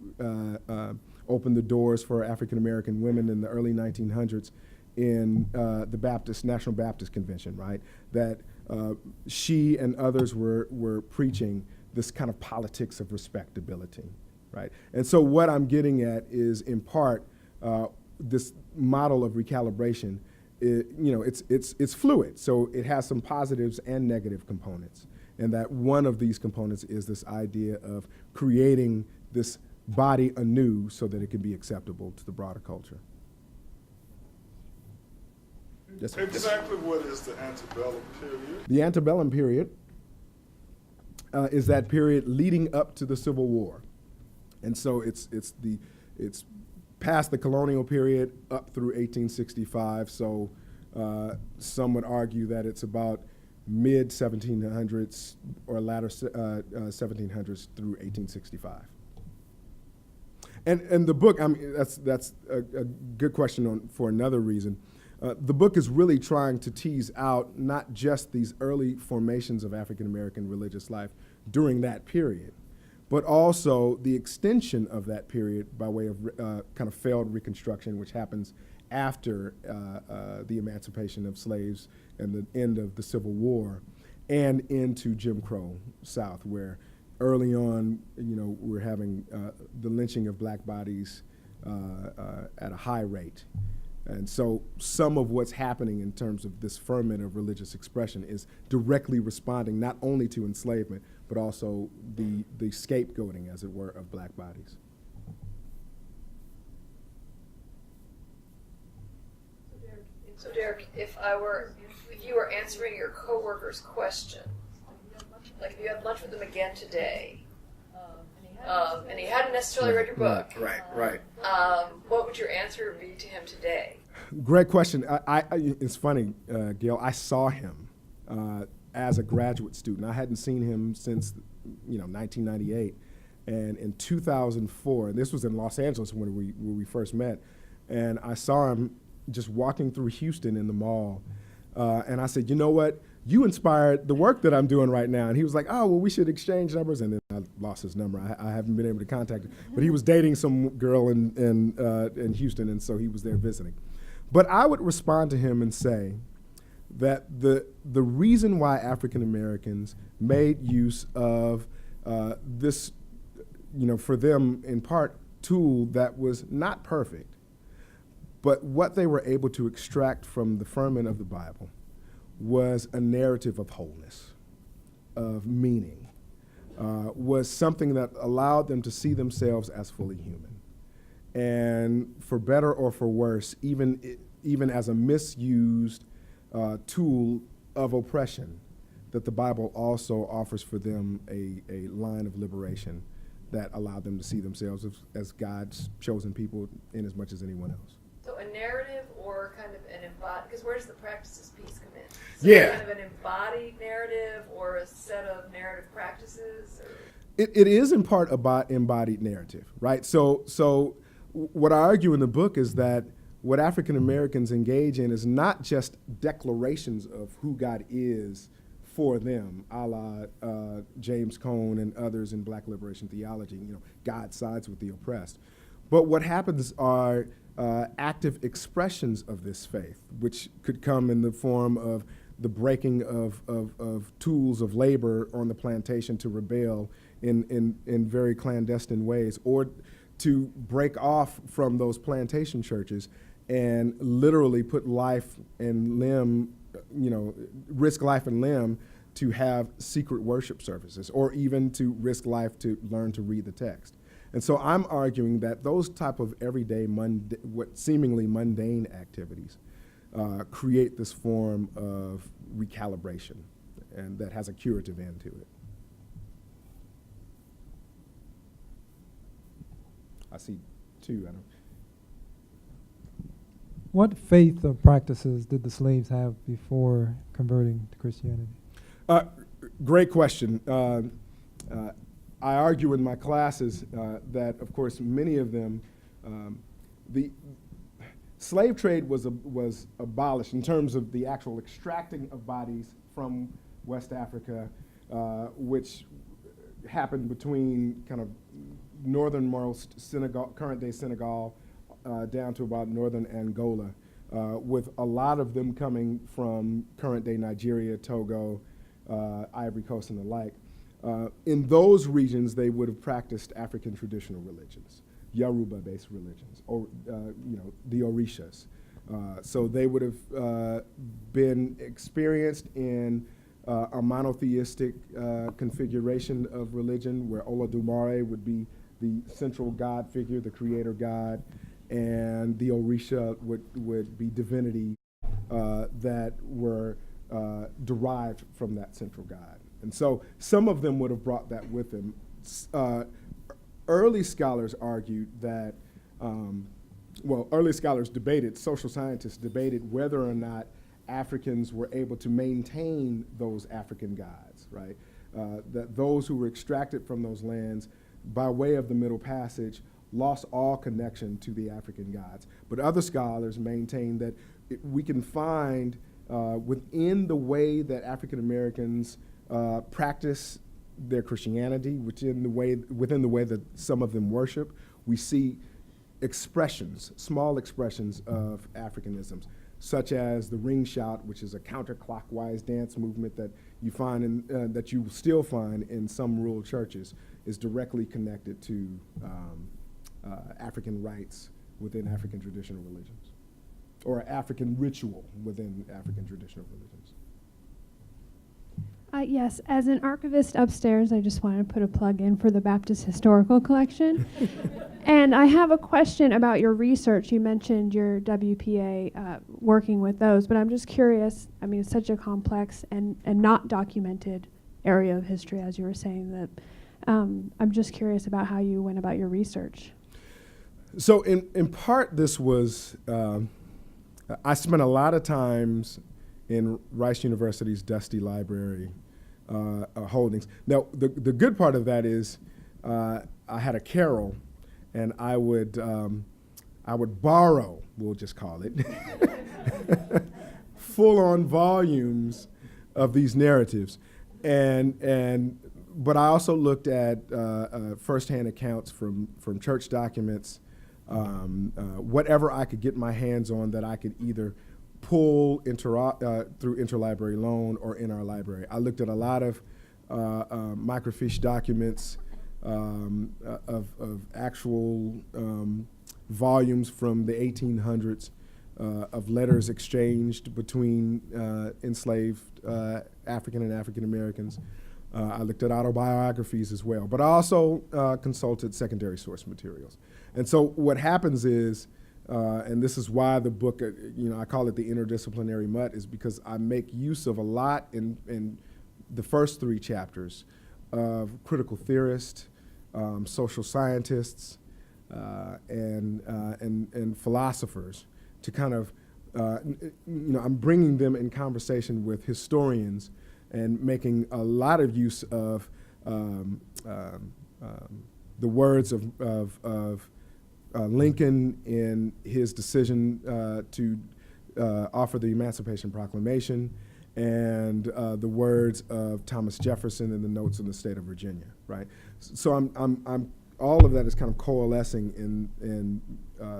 open the doors for African American women in the early 1900s in the National Baptist Convention, right? That she and others were preaching this kind of politics of respectability, right? And so what I'm getting at is, in part, this model of recalibration, it's fluid. So it has some positives and negative components. And that one of these components is this idea of creating this body anew so that it can be acceptable to the broader culture. Yes, exactly what is the antebellum period? The antebellum period is that period leading up to the Civil War. And so it's past the colonial period up through 1865. So Some would argue that it's about mid 1700s or latter 1700s through 1865. And the book, I mean, that's a good question for another reason. The book is really trying to tease out not just these early formations of African American religious life during that period, but also the extension of that period by way of kind of failed Reconstruction, which happens after the emancipation of slaves and the end of the Civil War, and into Jim Crow South, where early on, we're having the lynching of black bodies at a high rate. And so some of what's happening in terms of this ferment of religious expression is directly responding not only to enslavement, but also the scapegoating, as it were, of black bodies. So Derek, if you were answering your coworker's question, like if you had lunch with him again today, and he hadn't necessarily read your book, Right. What would your answer be to him today? Great question. It's funny, Gail. I saw him as a graduate student. I hadn't seen him since 1998, and in 2004, and this was in Los Angeles when we first met, and I saw him just walking through Houston in the mall, and I said, you know what? You inspired the work that I'm doing right now. And he was like, oh, well, we should exchange numbers. And then I lost his number. I haven't been able to contact him. But he was dating some girl in Houston, and so he was there visiting. But I would respond to him and say that the reason why African Americans made use of this, for them in part, tool that was not perfect, but what they were able to extract from the ferment of the Bible was a narrative of wholeness, of meaning, was something that allowed them to see themselves as fully human. And for better or for worse, even as a misused tool of oppression, that the Bible also offers for them a line of liberation that allowed them to see themselves as God's chosen people in as much as anyone else. So a narrative or kind of an embodied, because where does the practices piece come in? So Yeah. kind of an embodied narrative or a set of narrative practices? Or? It is in part about embodied narrative, right? So what I argue in the book is that what African Americans engage in is not just declarations of who God is for them, a la James Cone and others in Black liberation theology, God sides with the oppressed. But what happens are active expressions of this faith, which could come in the form of the breaking of tools of labor on the plantation to rebel in very clandestine ways, or to break off from those plantation churches and literally put life and limb, risk life and limb to have secret worship services, or even to risk life to learn to read the text. And so I'm arguing that those type of everyday, what seemingly mundane activities create this form of recalibration, and that has a curative end to it. I see two. What faith or practices did the slaves have before converting to Christianity? Great question. I argue in my classes that, of course, many of them, the slave trade was abolished in terms of the actual extracting of bodies from West Africa, which happened between kind of northernmost Senegal, current-day Senegal, down to about northern Angola, with a lot of them coming from current-day Nigeria, Togo, Ivory Coast, and the like. In those regions, they would have practiced African traditional religions, Yoruba-based religions, or the Orishas. So they would have been experienced in a monotheistic configuration of religion, where Olodumare would be the central god figure, the creator god, and the Orisha would be divinity that were derived from that central god. And so some of them would have brought that with them. Early scholars argued that, early scholars debated, social scientists debated whether or not Africans were able to maintain those African gods, right? That those who were extracted from those lands by way of the Middle Passage lost all connection to the African gods. But other scholars maintain that we can find within the way that African Americans practice their Christianity, within the way that some of them worship, we see expressions, small expressions of Africanisms, such as the ring shout, which is a counterclockwise dance movement that you find that you still find in some rural churches, is directly connected to African rites within African traditional religions, or African ritual within African traditional religions. Yes, as an archivist upstairs, I just wanted to put a plug in for the Baptist Historical Collection. And I have a question about your research. You mentioned your WPA working with those, but I'm just curious, I mean, it's such a complex and not documented area of history, as you were saying, that I'm just curious about how you went about your research. So in part, this was, I spent a lot of times in Rice University's dusty library holdings. Now, the good part of that is I had a carrel, and I would borrow, we'll just call it, full-on volumes of these narratives, but I also looked at firsthand accounts from church documents, whatever I could get my hands on that I could either pull through interlibrary loan or in our library. I looked at a lot of microfiche documents of actual volumes from the 1800s of letters exchanged between enslaved African and African Americans. I looked at autobiographies as well, but I also consulted secondary source materials. And so what happens is, and this is why the book, I call it the interdisciplinary mutt, is because I make use of a lot in the first 3 chapters of critical theorists, social scientists, and philosophers to kind of, I'm bringing them in conversation with historians and making a lot of use of the words of Lincoln in his decision to offer the Emancipation Proclamation, and the words of Thomas Jefferson in the Notes on the State of Virginia, right? So I'm all of that is kind of coalescing in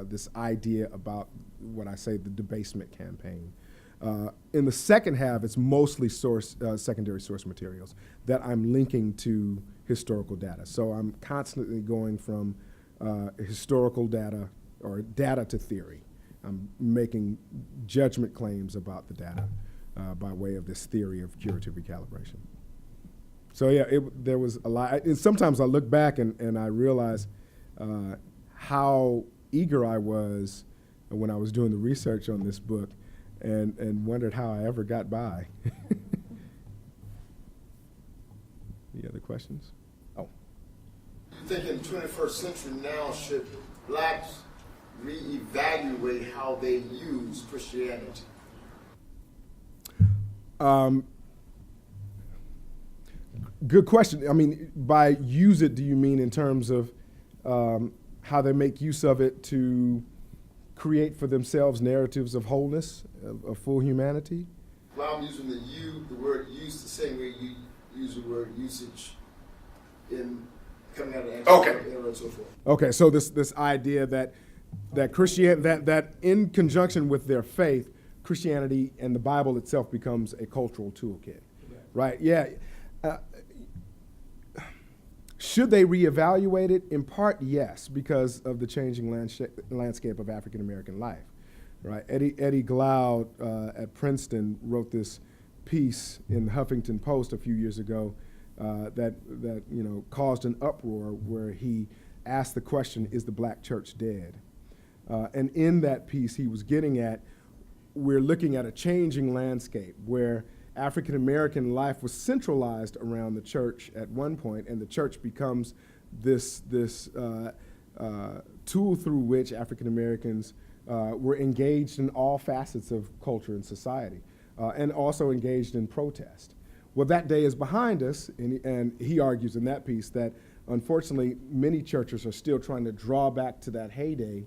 this idea about what I say the debasement campaign. In the second half, it's mostly secondary source materials that I'm linking to historical data. So I'm constantly going from historical data or data to theory. I'm making judgment claims about the data by way of this theory of curative recalibration. So yeah, there was a lot. And sometimes I look back and I realize how eager I was when I was doing the research on this book, and wondered how I ever got by. Any other questions? Oh. You think in the 21st century now, should blacks reevaluate how they use Christianity? Good question. I mean, by use it, do you mean in terms of how they make use of it to create for themselves narratives of wholeness, of full humanity? Well, I'm using the word use the same way you use the word usage in coming out of the ancient era and so forth. Okay, so this idea that Christianity, that in conjunction with their faith, Christianity and the Bible itself becomes a cultural toolkit, right? Yeah. Should they reevaluate it? In part, yes, because of the changing landscape of African American life, right? Eddie Glaude at Princeton wrote this piece in the Huffington Post a few years ago that caused an uproar, where he asked the question, "Is the black church dead?" And in that piece, he was getting at, we're looking at a changing landscape where African American life was centralized around the church at one point, and the church becomes this tool through which African Americans were engaged in all facets of culture and society, and also engaged in protest. Well, that day is behind us, and he argues in that piece that unfortunately many churches are still trying to draw back to that heyday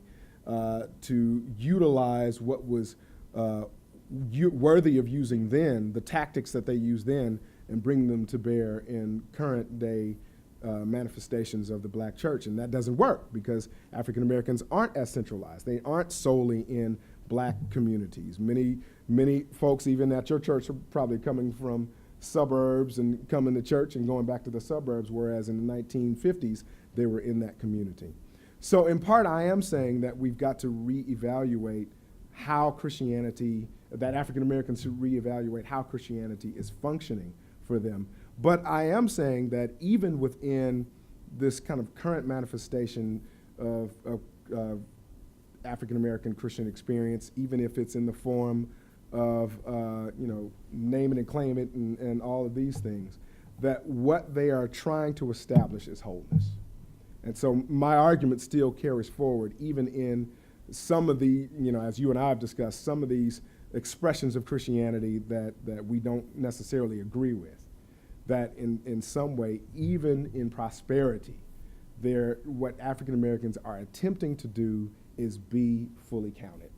to utilize what was worthy of using then, the tactics that they used then, and bring them to bear in current day manifestations of the black church. And that doesn't work because African Americans aren't as centralized. They aren't solely in black communities. Many folks, even at your church, are probably coming from suburbs and coming to church and going back to the suburbs, whereas in the 1950s, they were in that community. So in part, I am saying that we've got to reevaluate how Christianity, that African Americans should reevaluate how Christianity is functioning for them. But I am saying that even within this kind of current manifestation of African American Christian experience, even if it's in the form of name it and claim it and all of these things, that what they are trying to establish is wholeness. And so my argument still carries forward, even in some of the, as you and I have discussed, some of these expressions of Christianity that we don't necessarily agree with, that in some way, even in prosperity, what African Americans are attempting to do is be fully counted.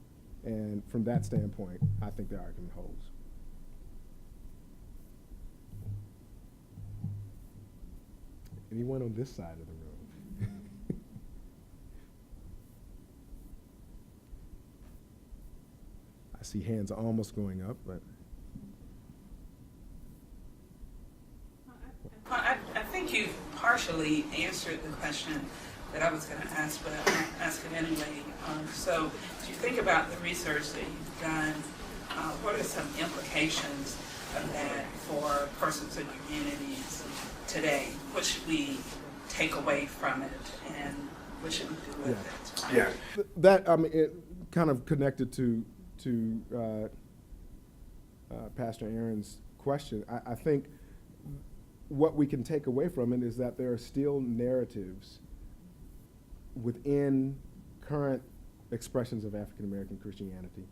And from that standpoint, I think the argument holds. Anyone on this side of the room? I see hands almost going up, but. Well, I think you've partially answered the question that I was going to ask, but I'm going to ask it anyway. So as you think about the research that you've done, what are some implications of that for persons and communities today? What should we take away from it, and what should we do with it? Yeah, that it kind of connected to Pastor Aaron's question. I think what we can take away from it is that there are still narratives within current expressions of African American Christianity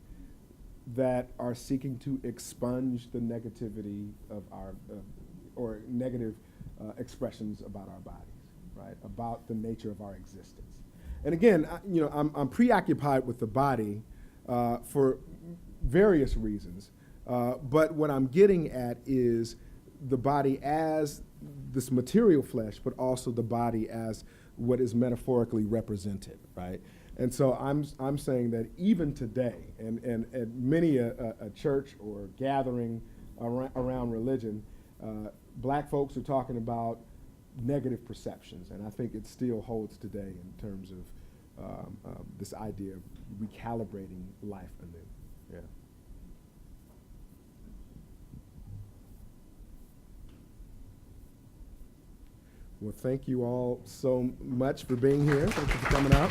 that are seeking to expunge the negativity of our, or negative expressions about our bodies, right? About the nature of our existence. And again, I'm preoccupied with the body for various reasons, but what I'm getting at is the body as this material flesh, but also the body as what is metaphorically represented, right? And so I'm saying that even today, and at many a church or gathering around religion, black folks are talking about negative perceptions, and I think it still holds today in terms of this idea of recalibrating life anew. Yeah. Well, thank you all so much for being here. Thank you for coming out.